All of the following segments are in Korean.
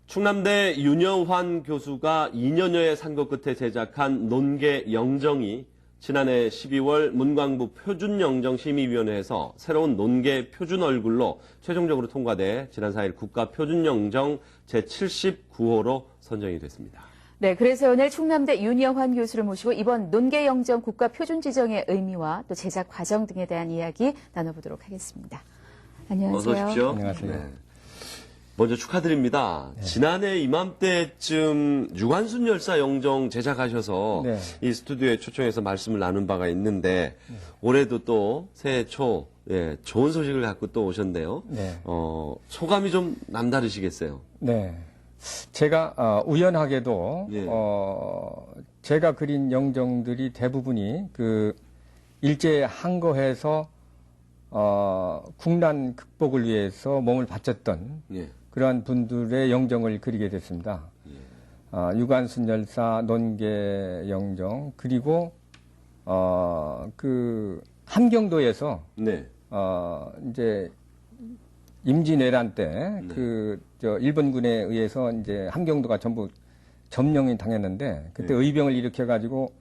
충남대 윤여환 교수가 2년여의 산거 끝에 제작한 논계 영정이 지난해 12월 문광부 표준영정심의위원회에서 새로운 논계 표준 얼굴로 최종적으로 통과돼 지난 4일 국가표준영정 제79호로 선정이 됐습니다. 네, 그래서 오늘 충남대 윤여환 교수를 모시고 이번 논계영정 국가표준 지정의 의미와 또 제작 과정 등에 대한 이야기 나눠보도록 하겠습니다. 안녕하세요. 어서 오십시오. 안녕하세요. 네. 먼저 축하드립니다. 네. 지난해 이맘때쯤 유관순 열사 영정 제작하셔서 네. 이 스튜디오에 초청해서 말씀을 나눈 바가 있는데 올해도 또 새해 초 좋은 소식을 갖고 또 오셨네요. 네. 소감이 좀 남다르시겠어요? 네. 제가 우연하게도 예. 제가 그린 영정들이 대부분이 그 일제 항거해서 국난 극복을 위해서 몸을 바쳤던 예. 그러한 분들의 영정을 그리게 됐습니다. 유관순 열사 논계 영정 그리고 그 함경도에서 네. 이제 임진왜란 때 네. 일본군에 의해서 이제 함경도가 전부 점령이 당했는데 그때 네. 의병을 일으켜 가지고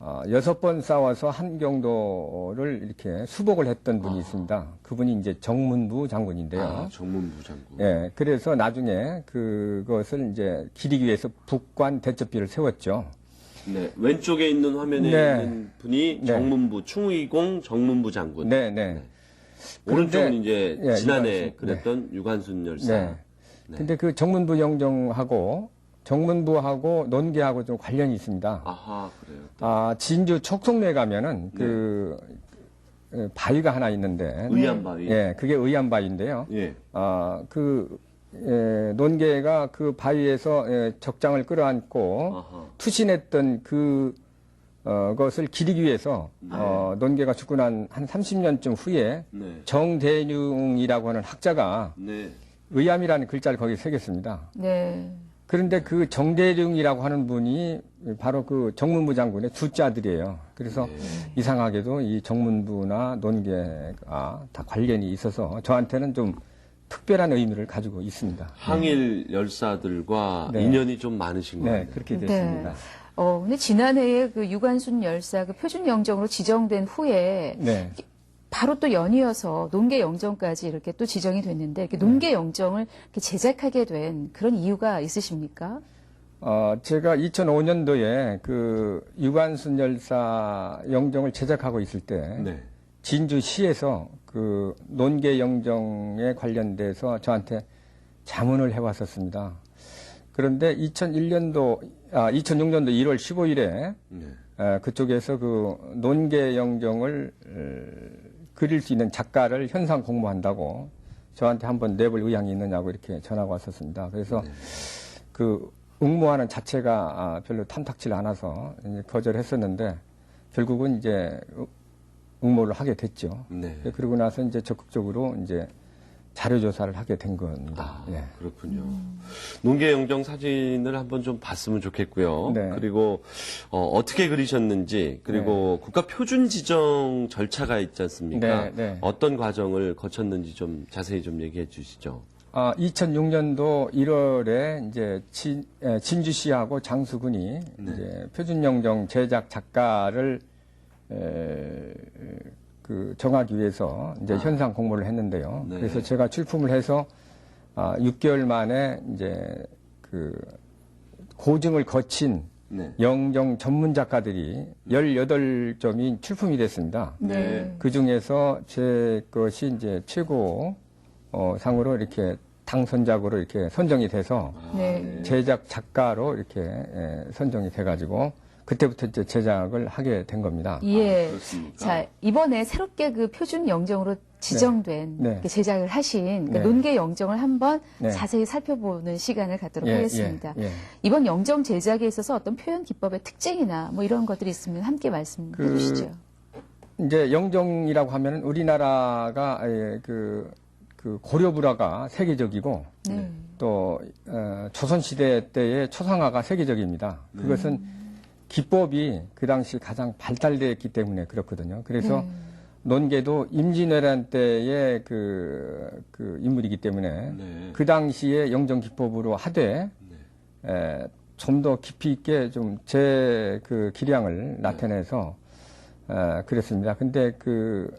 6번 싸워서 함경도를 이렇게 수복을 했던 분이 있습니다. 그분이 이제 정문부 장군인데요. 정문부 장군. 예, 그래서 나중에 그것을 이제 기리기 위해서 북관 대첩비를 세웠죠. 네. 왼쪽에 있는 화면에 네. 있는 분이 네. 정문부 충의공 정문부 장군. 네, 네. 오른쪽은 이제 예, 지난해 유관순, 그랬던 유관순 열사. 네. 근데 그 정문부 영정하고 정문부하고 논계하고 좀 관련이 있습니다. 아하, 그래요. 진주 촉송리에 가면은 그 바위가 하나 있는데. 의암바위. 예, 그게 의암바위인데요. 예. 논계가 그 바위에서 적장을 끌어안고 아하. 투신했던 것을 기리기 위해서 논계가 죽고 난 한 30년쯤 후에 네. 정대융이라고 하는 학자가 네. 의암이라는 글자를 거기에 새겼습니다. 네. 그런데 그 정대룡이라고 하는 분이 바로 그 정문부 장군의 둘째 아들이에요. 그래서 이상하게도 이 정문부나 논계가 다 관련이 있어서 저한테는 좀 특별한 의미를 가지고 있습니다. 항일 열사들과 네. 인연이 좀 많으신 거예요. 네, 그렇게 됐습니다. 근데 지난해에 그 유관순 열사 그 표준 영정으로 지정된 후에 네. 바로 또 연이어서 논계 영정까지 이렇게 또 지정이 됐는데 이렇게 논계 영정을 이렇게 제작하게 된 그런 이유가 있으십니까? 제가 2005년도에 그 유관순 열사 영정을 제작하고 있을 때 네. 진주시에서 그 논계 영정에 관련돼서 저한테 자문을 해왔었습니다. 그런데 2006년도 1월 15일에 네. 그쪽에서 그 논계 영정을 그릴 수 있는 작가를 현상 공모한다고 저한테 한번 내볼 의향이 있느냐고 이렇게 전화가 왔었습니다. 그래서 그 응모하는 자체가 별로 탐탁치 않아서 이제 거절했었는데 결국은 이제 응모를 하게 됐죠. 네. 그러고 나서 이제 적극적으로 이제 자료 조사를 하게 된 겁니다. 예. 그렇군요. 논계 영정 사진을 한번 좀 봤으면 좋겠고요. 네. 그리고 어떻게 그리셨는지 그리고 국가 표준 지정 절차가 있지 않습니까? 네, 네. 어떤 과정을 거쳤는지 좀 자세히 좀 얘기해 주시죠. 2006년도 1월에 이제 진주시하고 장수군이 이제 표준영정 제작 작가를 정하기 위해서 이제 현상 공모를 했는데요. 네. 그래서 제가 출품을 해서 6개월 만에 이제 그 고증을 거친 네. 영정 전문 작가들이 18점이 출품이 됐습니다. 네. 그 중에서 제 것이 이제 최고 상으로 이렇게 당선작으로 이렇게 선정이 돼서 네. 제작 작가로 이렇게 선정이 돼가지고 그때부터 이제 제작을 하게 된 겁니다. 예. 그렇습니까? 자, 이번에 새롭게 그 표준 영정으로 지정된 네. 이렇게 제작을 하신 그 네. 논계 영정을 한번 네. 자세히 살펴보는 시간을 갖도록 하겠습니다. 예. 이번 영정 제작에 있어서 어떤 표현 기법의 특징이나 뭐 이런 것들이 있으면 함께 말씀해 주시죠. 이제 영정이라고 하면은 우리나라가 그 고려불화가 세계적이고 네. 또 조선시대 때의 초상화가 세계적입니다. 그것은 기법이 그 당시 가장 발달되었기 때문에 그렇거든요. 그래서 논계도 임진왜란 때의 그 인물이기 때문에 네. 그 당시에 영정 기법으로 하되 좀 더 깊이 있게 좀 제 그 기량을 나타내서 그랬습니다. 근데 그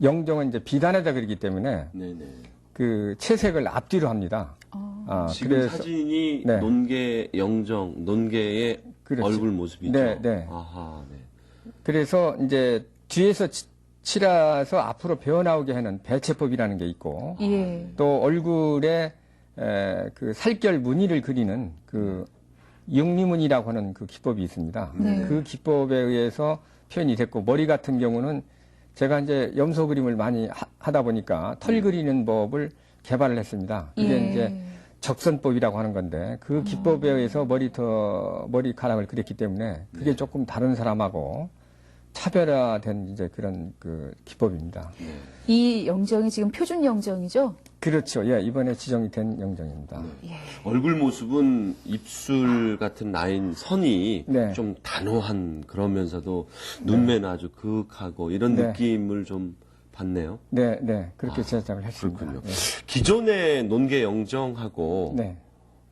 영정은 이제 비단에다 그리기 때문에 네네. 그 채색을 앞뒤로 합니다. 지금 사진이 네. 논계 영정, 논계의 그렇죠. 얼굴 모습이죠. 네, 네. 아하, 네. 그래서 이제 뒤에서 칠해서 앞으로 배어나오게 하는 배채법이라는 게 있고 예. 또 얼굴에 그 살결 무늬를 그리는 그 영리무늬라고 하는 그 기법이 있습니다. 네. 그 기법에 의해서 표현이 됐고 머리 같은 경우는 제가 이제 염소 그림을 많이 하다 보니까 털 그리는 법을 개발을 했습니다. 그게 예. 이제 적선법이라고 하는 건데 그 기법에 의해서 머리카락을 그렸기 때문에 그게 조금 다른 사람하고 차별화된 이제 그런 그 기법입니다. 이 영정이 지금 표준 영정이죠? 그렇죠. 예, 이번에 지정이 된 영정입니다. 예. 얼굴 모습은 입술 같은 라인 선이 네. 좀 단호한 그러면서도 눈매는 아주 그윽하고 이런 네. 느낌을 좀 받네요. 네, 네. 그렇게 제작을 했습니다. 그렇군요. 네. 기존의 논계 영정하고 네.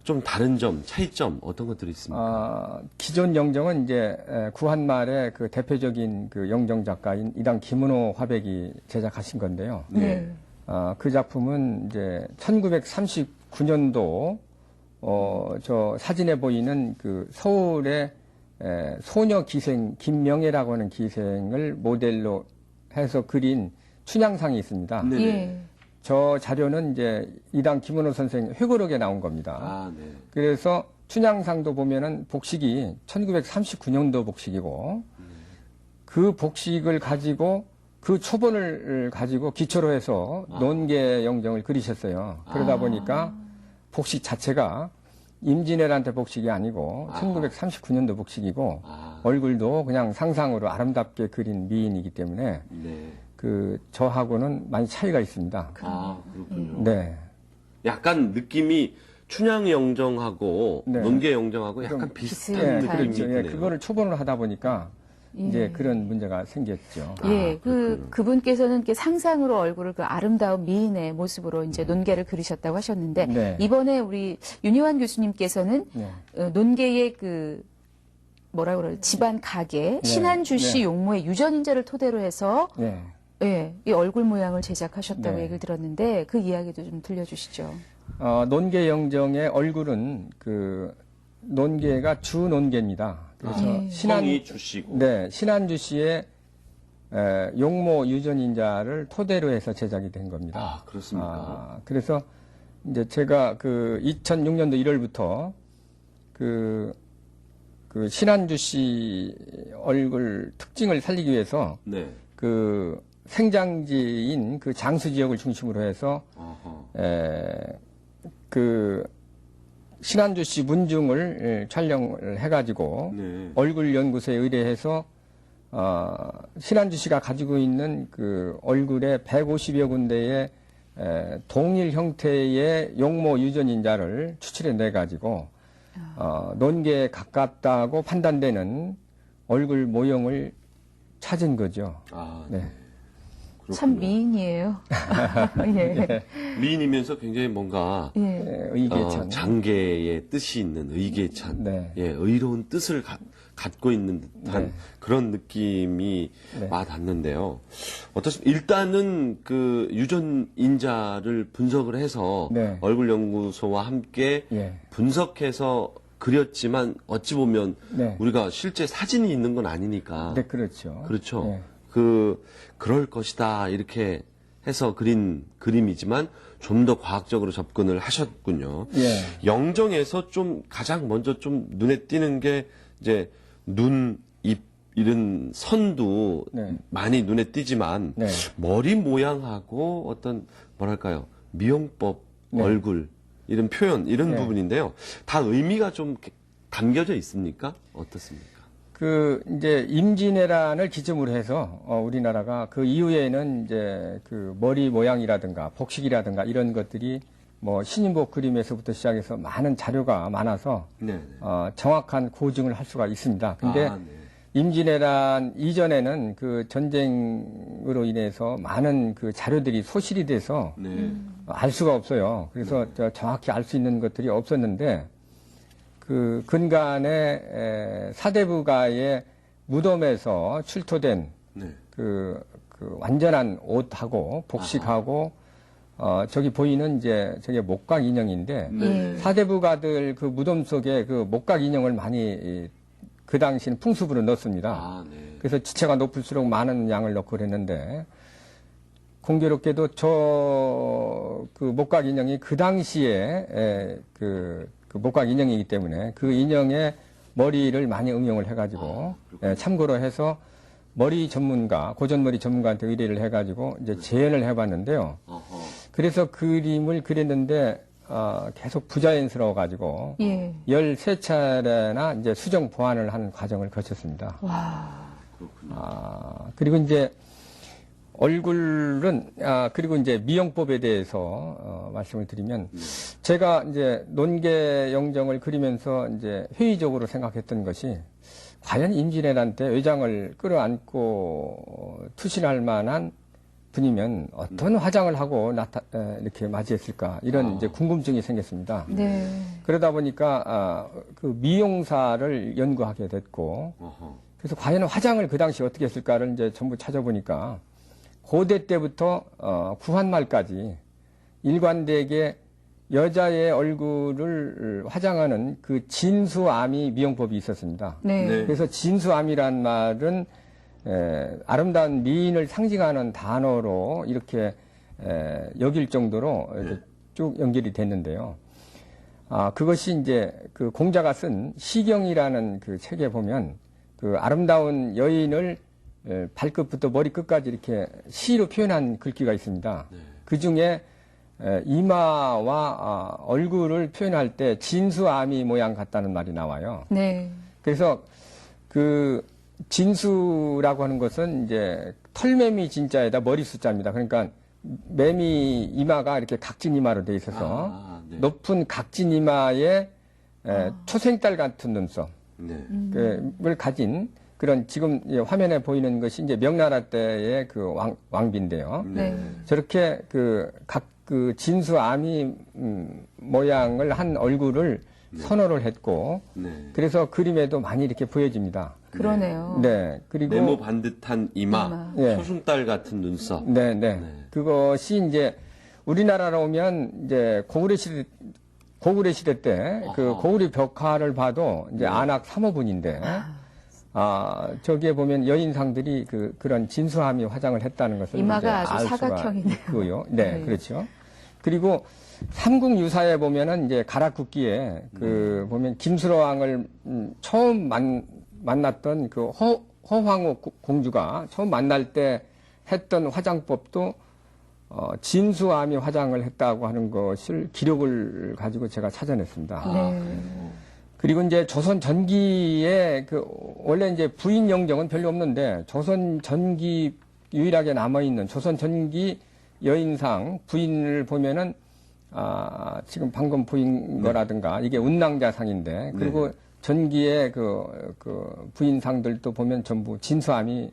좀 다른 점, 차이점 어떤 것들이 있습니까? 기존 영정은 이제 구한말의 그 대표적인 그 영정 작가인 이당 김은호 화백이 제작하신 건데요. 네. 그 작품은 이제 1939년도 저 사진에 보이는 그 서울의 소녀 기생 김명애라고 하는 기생을 모델로 해서 그린 춘향상이 있습니다. 네. 예. 저 자료는 이제 이당 김은호 선생 회고록에 나온 겁니다. 아, 네. 그래서 춘향상도 보면은 복식이 1939년도 복식이고 그 복식을 가지고 그 초본을 가지고 기초로 해서 논계 영정을 그리셨어요. 그러다 보니까 복식 자체가 임진왜란 때 복식이 아니고 1939년도 복식이고 얼굴도 그냥 상상으로 아름답게 그린 미인이기 때문에 네. 그 저하고는 많이 차이가 있습니다. 아, 그렇군요. 네. 약간 느낌이 춘향 영정하고 네. 논계 영정하고 약간 좀 비슷한 비슷한. 느낌이 그렇죠. 예, 드네요. 그거를 초본으로 하다 보니까 이제 그런 문제가 생겼죠. 예, 그렇군요. 그분께서는 이렇게 상상으로 얼굴을 그 아름다운 미인의 모습으로 이제 논계를 그리셨다고 하셨는데, 네. 이번에 우리 윤희환 교수님께서는 네. 논계의 그, 뭐라 그래요, 집안 가게, 신한주 씨 네. 용모의 유전인자를 토대로 해서, 네. 예, 이 얼굴 모양을 제작하셨다고 네. 얘기를 들었는데, 그 이야기도 좀 들려주시죠. 논계 영정의 얼굴은 그 논계가 주 논계입니다. 그래서 예. 성이 주시고. 네, 신한주 씨의 용모 유전인자를 토대로 해서 제작이 된 겁니다. 아, 그렇습니까? 그래서 이제 제가 그 2006년도 1월부터 그 신한주 씨 얼굴 특징을 살리기 위해서 네. 그 생장지인 그 장수 지역을 중심으로 해서 아하. 그 신한주 씨 문중을 촬영을 해가지고 네. 얼굴 연구소에 의뢰해서 신한주 씨가 가지고 있는 그 얼굴에 150여 군데의 동일 형태의 용모 유전인자를 추출해 내 가지고 논계에 가깝다고 판단되는 얼굴 모형을 찾은 거죠. 아, 네. 참 그렇군요. 미인이에요. 예. 미인이면서 굉장히 뭔가 예. 의계찬. 장계의 뜻이 있는 의계찬, 네. 예, 의로운 뜻을 갖고 있는 듯한 네. 그런 느낌이 네. 와닿는데요. 어떻습니까? 일단은 그 유전인자를 분석을 해서 네. 얼굴 연구소와 함께 예. 분석해서 그렸지만 어찌 보면 네. 우리가 실제 사진이 있는 건 아니니까. 네, 그렇죠. 그렇죠. 네. 그럴 것이다 이렇게 해서 그린 그림이지만 좀 더 과학적으로 접근을 하셨군요. 예. 영정에서 좀 가장 먼저 좀 눈에 띄는 게 이제 눈, 입 이런 선도 네. 많이 눈에 띄지만 네. 머리 모양하고 어떤 뭐랄까요 미용법, 네. 얼굴 이런 표현 이런 네. 부분인데요. 다 의미가 좀 담겨져 있습니까? 어떻습니까? 그 이제 임진왜란을 기점으로 해서 우리나라가 그 이후에는 이제 그 머리 모양이라든가 복식이라든가 이런 것들이 뭐 신인복 그림에서부터 시작해서 많은 자료가 많아서 네. 정확한 고증을 할 수가 있습니다. 근데 아, 네. 임진왜란 이전에는 그 전쟁으로 인해서 많은 그 자료들이 소실이 돼서 네. 알 수가 없어요. 그래서 정확히 알 수 있는 것들이 없었는데 그 근간에 사대부가의 무덤에서 출토된 네. 그 완전한 옷하고 복식하고 저기 보이는 이제 저게 목각 인형인데 네. 사대부가들 그 무덤 속에 그 목각 인형을 많이 그 당시는 풍습으로 넣었습니다. 아, 네. 그래서 지체가 높을수록 많은 양을 넣고 그랬는데 공교롭게도 저 그 목각 인형이 그 당시에 그 목각 인형이기 때문에 그 인형의 머리를 많이 응용을 해가지고 참고로 해서 머리 전문가, 고전머리 전문가한테 의뢰를 해가지고 이제 재현을 해봤는데요. 어허. 그래서 그림을 그렸는데 계속 부자연스러워가지고 예. 13차례나 이제 수정 보완을 하는 과정을 거쳤습니다. 와. 그리고 이제 얼굴은 그리고 이제 미용법에 대해서 말씀을 드리면 제가 이제 논계 영정을 그리면서 이제 회의적으로 생각했던 것이 과연 임진왜란 때 외장을 끌어안고 투신할 만한 분이면 어떤 화장을 하고 이렇게 맞이했을까 이런 이제 궁금증이 생겼습니다. 네. 그러다 보니까 그 미용사를 연구하게 됐고 어허. 그래서 과연 화장을 그 당시 어떻게 했을까를 이제 전부 찾아보니까 고대 때부터 구한말까지 일관되게 여자의 얼굴을 화장하는 그 진수아미 미용법이 있었습니다. 네. 네. 그래서 진수아미란 말은 아름다운 미인을 상징하는 단어로 이렇게 여길 정도로 이렇게 쭉 연결이 됐는데요. 그것이 이제 그 공자가 쓴 시경이라는 그 책에 보면 그 아름다운 여인을 발끝부터 머리끝까지 이렇게 시로 표현한 글귀가 있습니다. 그 중에 이마와 얼굴을 표현할 때 진수아미 모양 같다는 말이 나와요. 네. 그래서 그 진수라고 하는 것은 이제 털매미 진자에다 머리 숫자입니다. 그러니까 매미 이마가 이렇게 각진 이마로 돼 있어서 네. 높은 각진 이마에 초생딸 같은 눈썹 네. 을 가진 그런 지금 화면에 보이는 것이 이제 명나라 때의 그 왕비인데요. 네. 저렇게 그 진수 아미 모양을 한 얼굴을 선호를 했고 네. 그래서 그림에도 많이 이렇게 보여집니다. 그러네요. 네. 그리고 네모 반듯한 이마, 예. 소순달 같은 눈썹. 네, 네. 그것이 이제 우리나라로 오면 이제 고구려 시대 때 그 고구려 벽화를 봐도 이제 안악 3호분인데 저기에 보면 여인상들이 그런 진수함이 화장을 했다는 것을 이마가 이제 아주 알 수가 사각형이네요. 있고요. 네, 네. 그렇죠. 그리고 삼국유사에 보면은 이제 가락국기에 보면 김수로왕을 처음 만났던 그 허황후 공주가 처음 만날 때 했던 화장법도 진수아미 화장을 했다고 하는 것을 기록을 가지고 제가 찾아냈습니다. 네. 그리고 이제 조선 전기에 원래 이제 부인 영정은 별로 없는데 조선 전기 유일하게 남아있는 조선 전기 여인상 부인을 보면은 지금 방금 보인 거라든가 이게 운낭자상인데 그리고 전기의 그 부인상들도 보면 전부 진수함이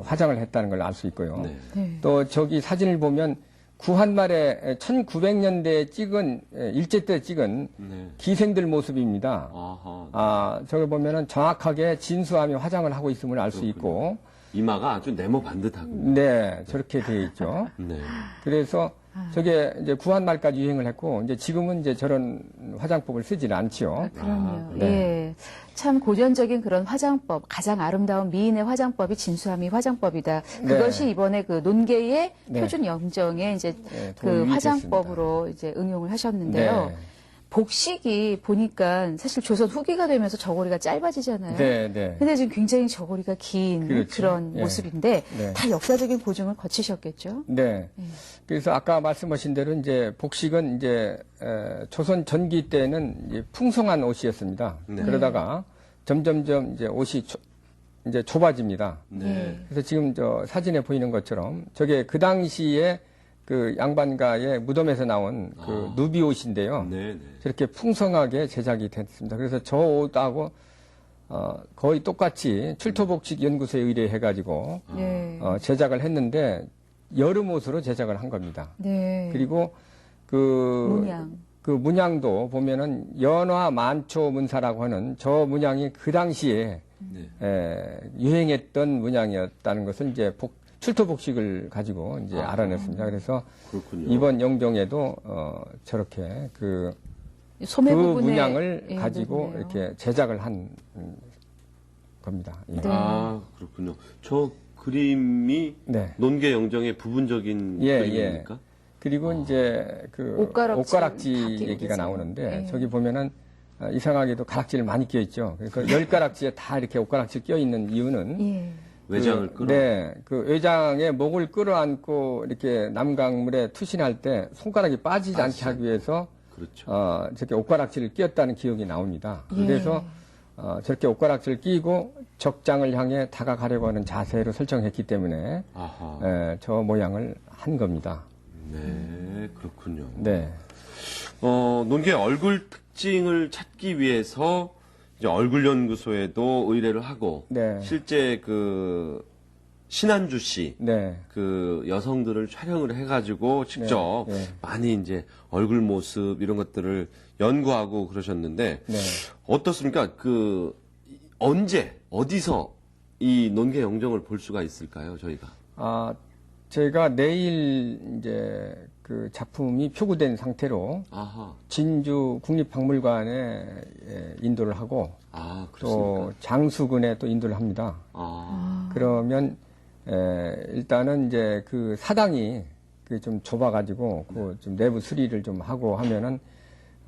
화장을 했다는 걸 알 수 있고요. 네. 네. 또 저기 사진을 보면 구한말에 1900년대에 찍은 일제 때 찍은 네. 기생들 모습입니다. 아하. 저기 보면은 정확하게 진수함이 화장을 하고 있음을 알 수 있고, 이마가 아주 네모 반듯하고. 네, 저렇게 되어 있죠. 네. 그래서 저게 이제 구한말까지 유행을 했고, 이제 지금은 이제 저런 화장법을 쓰지는 않지요. 그럼요. 네. 예. 참 고전적인 그런 화장법, 가장 아름다운 미인의 화장법이 진수함이 화장법이다. 그것이 이번에 그 논계의 네. 표준 영정에 이제 네, 그 도움이 화장법으로 이제 응용을 하셨는데요. 네. 복식이 보니까 사실 조선 후기가 되면서 저고리가 짧아지잖아요. 네, 네. 근데 지금 굉장히 저고리가 긴 그렇죠. 그런 예. 모습인데 네. 다 역사적인 고증을 거치셨겠죠? 네. 그래서 아까 말씀하신 대로 이제 복식은 이제 조선 전기 때는 이제 풍성한 옷이었습니다. 네. 그러다가 점점점 이제 옷이 이제 좁아집니다. 네. 그래서 지금 저 사진에 보이는 것처럼 저게 그 당시에 그 양반가의 무덤에서 나온 그 누비 옷인데요. 네. 네. 저렇게 풍성하게 제작이 됐습니다. 그래서 저 옷하고 거의 똑같이 출토복식 연구소에 의뢰해가지고 네. 제작을 했는데 여름 옷으로 제작을 한 겁니다. 네. 그리고 그 문양도 보면은 연화 만초 문사라고 하는 저 문양이 그 당시에 유행했던 문양이었다는 것을 이제 출토복식을 가지고 이제 알아냈습니다. 그래서 그렇군요. 이번 영종에도 저렇게 그 소매 부분에 문양을 예, 가지고 넣었네요. 이렇게 제작을 한 겁니다. 예. 네. 아, 그렇군요. 저 그림이 네. 논계 영정의 부분적인 예, 그림입니까? 그리고 이제 그 옷가락질 다 옷가락질 끼고 얘기가 계세요. 나오는데 예. 저기 보면은 이상하게도 가락질 많이 껴 있죠. 그러니까 열 가락지에 다 이렇게 옷가락질 껴 있는 이유는 예. 외장을 끌어. 네, 그 외장에 목을 끌어안고 이렇게 남강물에 투신할 때 손가락이 빠지지 않게 하기 위해서 그렇죠. 저렇게 옷가락질을 끼었다는 기억이 나옵니다. 예. 그래서 저렇게 옷가락질을 끼고 적장을 향해 다가가려고 하는 자세로 설정했기 때문에 아하. 저 모양을 한 겁니다. 네, 그렇군요. 네. 논계 얼굴 특징을 찾기 위해서 이제 얼굴 연구소에도 의뢰를 하고 네. 실제 그 신한주 씨 네. 그 여성들을 촬영을 해가지고 직접 네, 네. 많이 이제 얼굴 모습 이런 것들을 연구하고 그러셨는데 네. 어떻습니까? 그 언제 어디서 이 논계 영정을 볼 수가 있을까요? 저희가 제가 내일 이제 그 작품이 표구된 상태로 아하 진주 국립박물관에 인도를 하고 그렇습니까? 또 장수군에 또 인도를 합니다. 그러면 일단은 이제 그 사당이 그 좀 좁아가지고 그 좀 내부 수리를 좀 하고 하면은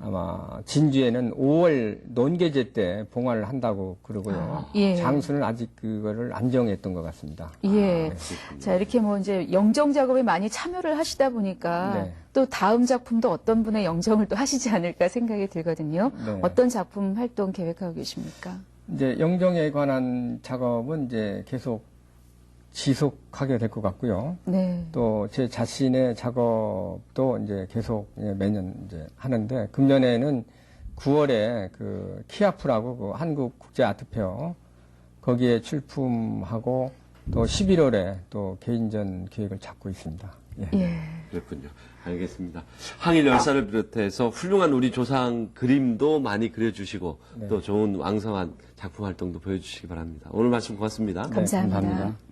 아마 진주에는 5월 논계제 때 봉화를 한다고 그러고요. 예. 장수는 아직 그거를 안 정했던 것 같습니다. 예. 자, 이렇게 뭐 이제 영정 작업에 많이 참여를 하시다 보니까 네. 또 다음 작품도 어떤 분의 영정을 또 하시지 않을까 생각이 들거든요. 네. 어떤 작품 활동 계획하고 계십니까? 이제 영정에 관한 작업은 이제 계속 지속하게 될 것 같고요. 네. 또 제 자신의 작업도 이제 계속 매년 이제 하는데 금년에는 9월에 그 키아프라고 그 한국 국제 아트페어 거기에 출품하고 또 11월에 또 개인전 기획을 잡고 있습니다. 예. 예. 그렇군요. 알겠습니다. 항일 열사를 비롯해서 훌륭한 우리 조상 그림도 많이 그려주시고 또 좋은 왕성한 작품 활동도 보여주시기 바랍니다. 오늘 말씀 고맙습니다. 감사합니다. 감사합니다.